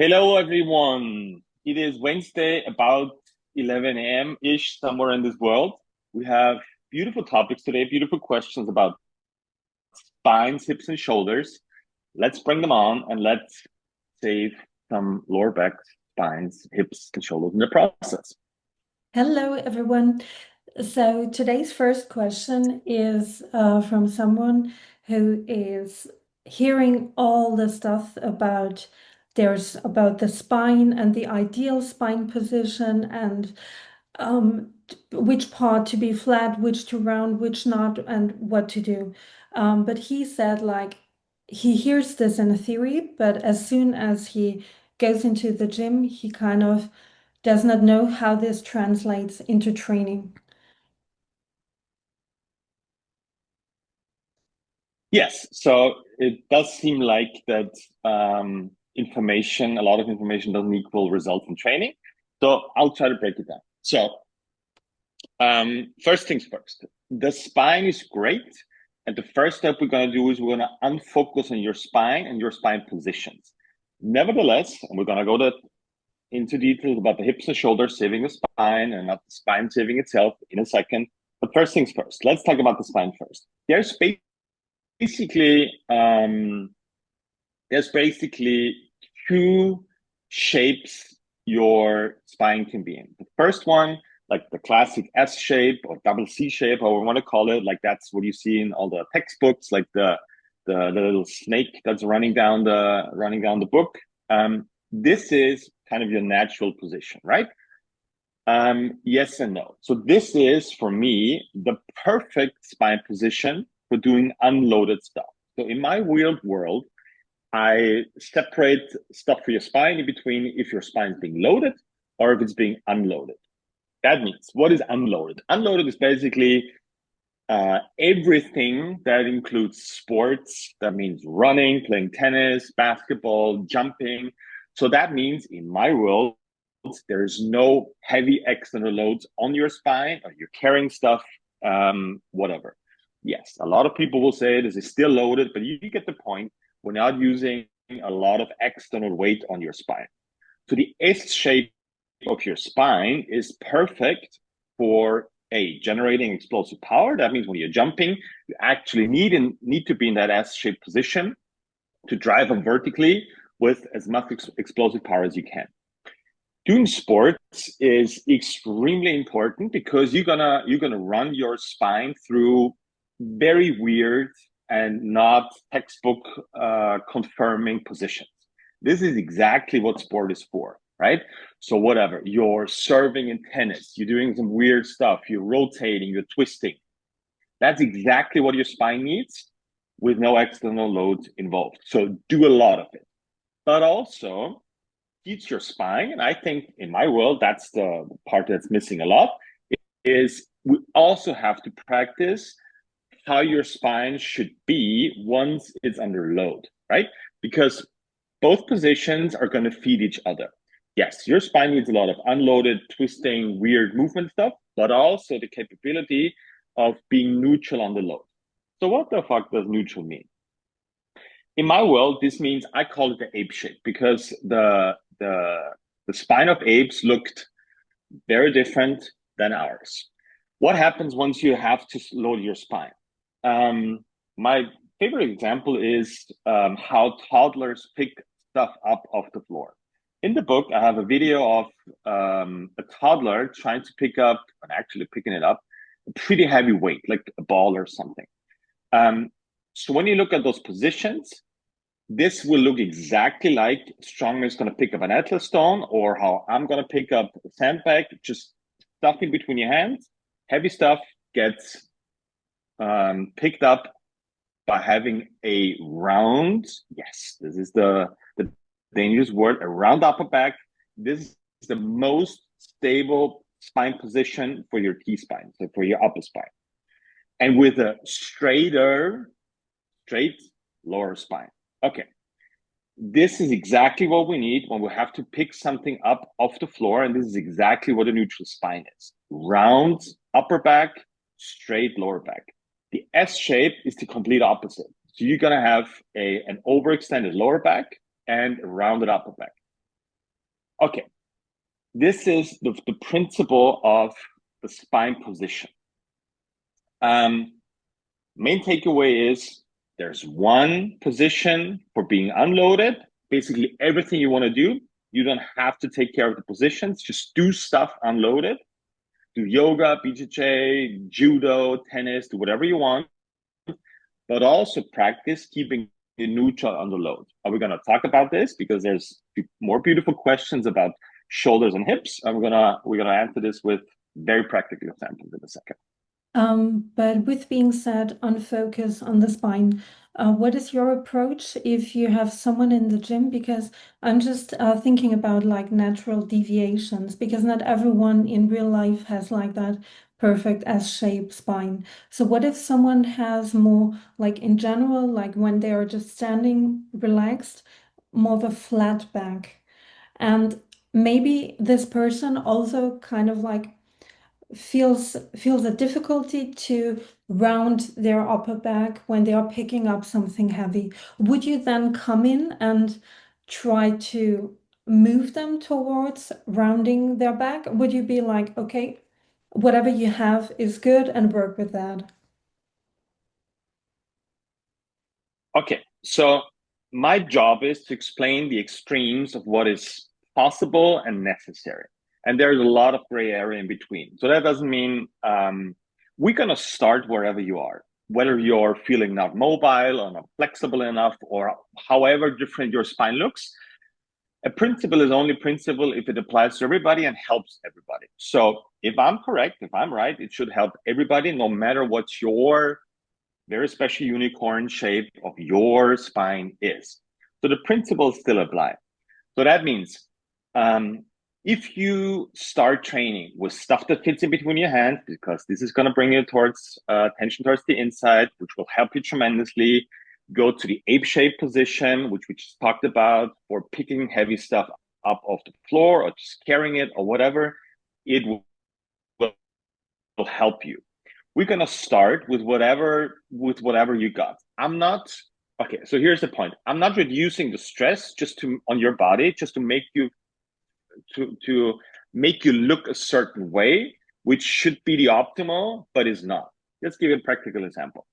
Hello, everyone. It is Wednesday, about 11 a.m. ish, somewhere in this world. We have beautiful topics today, beautiful questions about spines, hips, and shoulders. Let's bring them on and let's save some lower back, spines, hips, and shoulders in the process. Hello, everyone. So today's first question is from someone who is hearing all the stuff about the spine and the ideal spine position and which part to be flat, which to round, which not, and what to do. But he said like he hears this in theory, but as soon as he goes into the gym, he kind of does not know how this translates into training. Yes, so it does seem like that a lot of information doesn't equal results in training. So I'll try to break it down. So first things first, the spine is great. And the first step we're going to do is we're going to unfocus on your spine and your spine positions. Nevertheless, and we're going to into details about the hips and shoulders saving the spine and not the spine saving itself in a second. But first things first, let's talk about the spine first. Basically, um, there's basically two shapes your spine can be in. The first one, like the classic S shape or double C shape, however we want to call it, like that's what you see in all the textbooks, like the little snake that's running down the book. This is kind of your natural position, right? Yes and no. So this is for me the perfect spine position for doing unloaded stuff. So in my weird world, I separate stuff for your spine in between if your spine is being loaded or if it's being unloaded. That means what is unloaded? Unloaded is basically everything that includes sports. That means running, playing tennis, basketball, jumping. So that means in my world, there's no heavy external loads on your spine or you're carrying stuff, whatever. Yes, a lot of people will say this is still loaded, but you get the point. We're not using a lot of external weight on your spine. So the S shape of your spine is perfect for generating explosive power. That means when you're jumping, you actually need to be in that S-shaped position to drive them vertically with as much explosive power as you can. Doing sports is extremely important because you're gonna run your spine through very weird and not textbook confirming positions. This is exactly what sport is for, right? So whatever, you're serving in tennis, you're doing some weird stuff, you're rotating, you're twisting. That's exactly what your spine needs with no external load involved. So do a lot of it. But also teach your spine, and I think in my world, that's the part that's missing a lot, is we also have to practice how your spine should be once it's under load, right? Because both positions are going to feed each other. Yes, your spine needs a lot of unloaded, twisting, weird movement stuff, but also the capability of being neutral on the load. So, what the fuck does neutral mean? In my world, this means I call it the ape shape because the spine of apes looked very different than ours. What happens once you have to load your spine? My favorite example is how toddlers pick stuff up off the floor. In the book, I have a video of a toddler trying to pick up, and actually picking it up, a pretty heavy weight, like a ball or something. Um, so when you look at those positions, this will look exactly like strongman is going to pick up an atlas stone or how I'm going to pick up a sandbag, just stuff in between your hands. Heavy stuff gets picked up by having a round, yes, this is the dangerous word, a round upper back. This is the most stable spine position for your T-spine, so for your upper spine. And with a straight lower spine. Okay, this is exactly what we need when we have to pick something up off the floor. And this is exactly what a neutral spine is. Round upper back, straight lower back. The S shape is the complete opposite. So you're going to have an overextended lower back and a rounded upper back. Okay, this is the principle of the spine position. Main takeaway is there's one position for being unloaded. Basically, everything you want to do, you don't have to take care of the positions. Just do stuff unloaded. Do yoga, BJJ, judo, tennis, do whatever you want, but also practice keeping it neutral under load. Are we going to talk about this? Because there's more beautiful questions about shoulders and hips, and we're gonna answer this with very practical examples in a second. But with being said, on focus on the spine, what is your approach if you have someone in the gym? Because I'm just thinking about like natural deviations, because not everyone in real life has like that perfect S-shaped spine. So what if someone has more like in general, like when they are just standing relaxed, more of a flat back? And maybe this person also kind of like feels a difficulty to round their upper back when they are picking up something heavy. Would you then come in and try to move them towards rounding their back? Would you be like, okay, whatever you have is good and work with that? Okay, so my job is to explain the extremes of what is possible and necessary. And there's a lot of gray area in between. So that doesn't mean we're going to start wherever you are, whether you're feeling not mobile or not flexible enough, or however different your spine looks. A principle is only principle if it applies to everybody and helps everybody. So if I'm correct, if I'm right, it should help everybody, no matter what your very special unicorn shape of your spine is. So the principles still apply. So that means if you start training with stuff that fits in between your hands, because this is going to bring you towards tension towards the inside, which will help you tremendously. Go to the ape shape position, which we just talked about, for picking heavy stuff up off the floor or just carrying it or whatever. It will help you. We're gonna start with whatever you got. I'm not okay. So here's the point. I'm not reducing the stress just to on your body, just to make you to make you look a certain way, which should be the optimal, but is not. Let's give you a practical example.